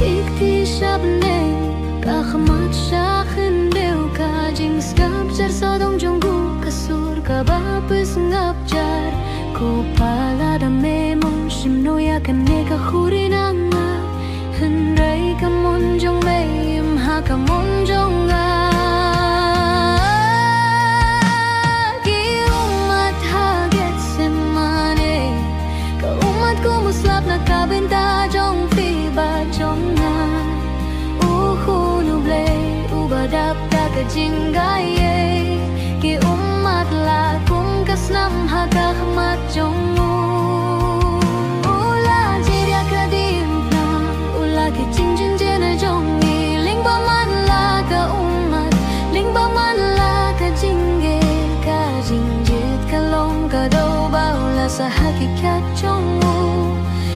Dikti sabne kahmat syakhin deu ka jing skap jar sadong jonggu kasur ka bapes ngapjar ko pala da me mong shimno ya kane ka khurinanga henrai ka mon jong me im ha ka mon jong nga ki umat haget semane ka umat ko muslap na kabenta jong fi ba jong nga uhunuble ubadap ta ka jinggaye ki umat la kung kasnam ha ka khmat jong